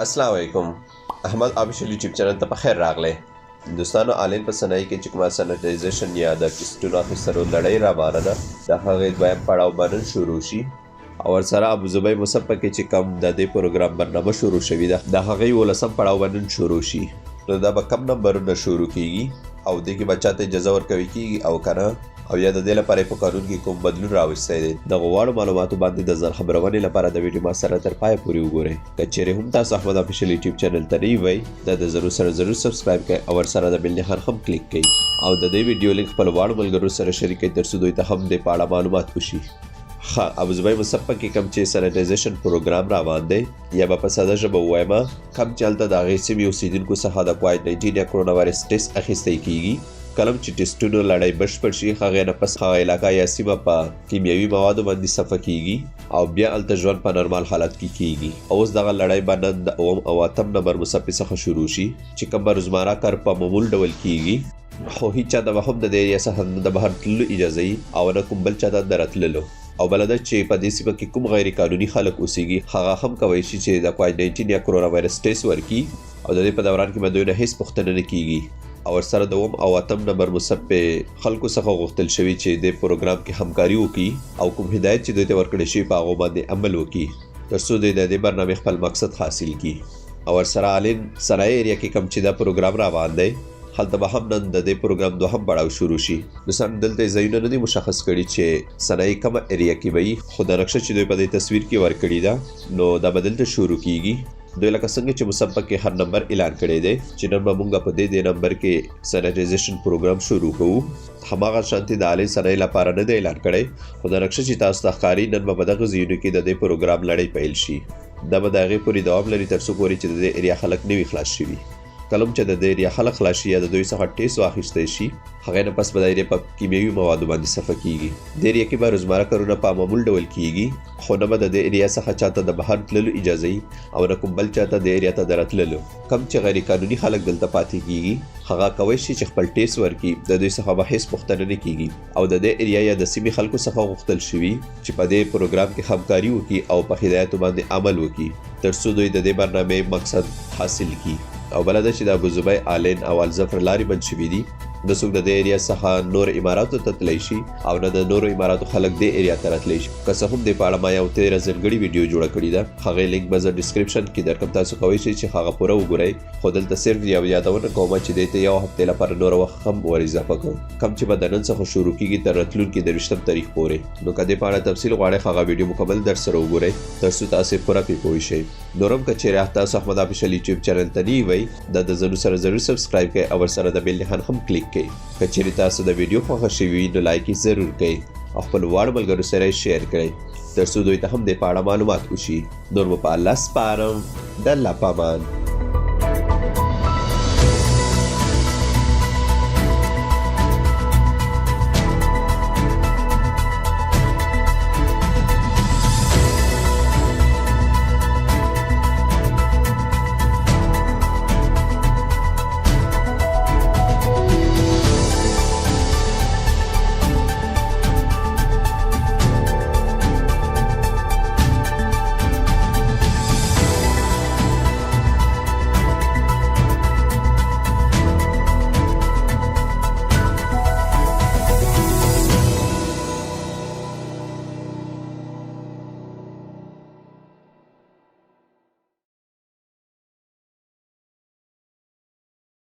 السلام علیکم. احمد آفیشل یوټیوب چینل ته په خیر راغلی. دوستانو آنلاین په صناعي کې چې کومه سانیټایزیشن یا د ټيسټون اخستلو لړۍ روانه ده د هغې دویم پړاو باندې شروع شي او ورسره ابوظبي مصفح کې چې کوم د دې پروګرام برنامه شروع شوې ده د هغې یولسم پړاو باندې شروع شي. نو دا به کم نمبرونه شروع کیږي او دې کې بچا ته اجازه ورکوي کیږي او کنه او یا د دې لپاره په قانون کې کوم بدلون راوستی دی. د غواړو معلوماتو باندې د ځان خبرونې لپاره د ویډیو ما سره تر پای پورې وګورئ. که چیرې هم تاسو احمد آفیشل یوټیوب چینل ته نوي وئ دا د ضرور سبسکرایب کړئ او ورسره د بیل نښان هم کلیک کړئ او د دې ویډیو لینک خپل واړو ملګرو سره شریک کړئ ترڅو دوی ته هم دې په اړه معلومات وشي. ابوظبي مصفح کې کوم چې سانیټایزیشن پروګرام روان دی یا به په ساده ژبه ووایم کوم چې هلته د هغې سیمې اوسېدونکو څخه د کووډ-19 یا کرونا وایرس ټیسټ اخیستی کیږي. کلم چې ټيسټونو لړۍ بشپړ شي هغې نه پس هغه علاقه یا سیمه په کیمیاوي موادو باندې صفحه کیږي او بیا هلته ژوند په نورمال حالت کې کیږي. اوس دغه لړۍ به نن د اووم او اتم نمبر مصفح څخه شروع شي چې کوم به روزمره کار په معمول ډول کیږي خو هیچ چا ته به هم د دې ایریا څخه د بهر تللو اجازه وي او نه کوم بل چا ته د راتللو او بله ده چې په دې سیمه کې کوم غیر قانوني خلک اوسېږي هغه هم کولی شي چې د کووډ-19 یا کرونا وایرس ټیسټ ورکړي او د دې په دوران کې به دوی نه هېڅ پوښتنه نه کیږي. او ورسره د اووم او اتم نمبر مصفح خلکو څخه غوښتل شوي چې د پروګرام کې همکاري وکړي او کوم هدایت چې دوی ته ورکړی شوي په هغو باندې عمل وکړي تر څو دوی د دې برنامې خپل مقصد حاصل کړي. او ورسره آنلاین صناعيه ایریا کې کوم چې دا پروګرام روان دی هلته به هم نن د دې پروګرام دوهم پړاو شروع شي. دوستان دلته ځایونه نه دي مشخص کړي چې صناعي کومه ایریا کې به وي خو د نقشه چې دوی په دې تصویر کې ورکړې ده نو دا به دلته شروع کیږي. دوی لکه څنګه چې مصفح کې هر نمبر اعلان کړی دی چې نن به موږ په دې نمبر کې سانیټایزیشن پروګرام شروع کوو. هماغه شانتي د آنلاین صنایع لپاره نه دی اعلان کړی خو د نقشه چې تاسو ته ښکاري نن به په دغه ځایونو کې د دې پروګرام لړۍ پیل شي. دا به د هغې پورې دوام لري تر څو پورې چې د دې ایریا خلک نه وي خلاص شوي. کلم چې د دې ایریا خلک خلاص شي یا د دوی څخه ټیسټ واخیستی شي هغې نه پس به د ایریا په کیمیاوي موادو باندې صفحه کیږي. د ایریا کې به روزمره کارونه په معمول ډول کیږي خو نه به د دې ایریا څخه چاته د بهر تللو اجازه وي او نه کوم بل چاته د ایریا ته د راتللو. کم چې غیر قانوني خلک دلته پاتې کیږي هغه کولی شي چې خپل ټیسټ ورکړي د دوی څخه به هېڅ پوښتنه نه کیږي او د دې ایریا یا د سیمې خلکو څخه غوښتل شوي چې په دې پروګرام کې همکاري وکړي او په هدایتو باندې عمل وکړي تر څو دوی د دې برنامې مقصد حاصل کړي. او بله ده چې د ابوظبي آلین او الظفر لارې بند شوي دي نه څوک د دې ایریا څخه نور اماراتو ته تللی شي او نه د نورو اماراتو خلک دې ایریا ته راتلی شي. که څه هم دې په اړه ما یو 13 ځانګړې ویډیو جوړه کړې ده هغې لینک به زه ډسکرپشن کې درکړم تاسو کولی شئ چې هغه پوره وګورئ خو دلته صرف یو یادونه کومه چې دې ته یو هفتې لپاره نور وخت هم ور اضافه کړم کوم چې به د نن څخه شروع کیږي تر راتلونکي 20 تاریخ پورې. نو که دې په اړه تفصیل غواړئ هغه ویډیو مکمل در سره وګورئ تر څو تاسې پوره پرې پوه شئ. نور هم که چیرې تاسو احمد آفیشل یوټیوب چینل ته نوي وئ دا د ضرور سبسکرایب کړئ او ورسره د بیل نښان هم کلیک کړئ. که چیرې تاسو د ویډیو خوښه شوي نو لایک یې ضرور کړئ او خپل واړو ملګرو سره یې شیر کړئ تر څو دوی ته هم دې په اړه معلومات وشي. نور به په الله سپارم. د الله په امان.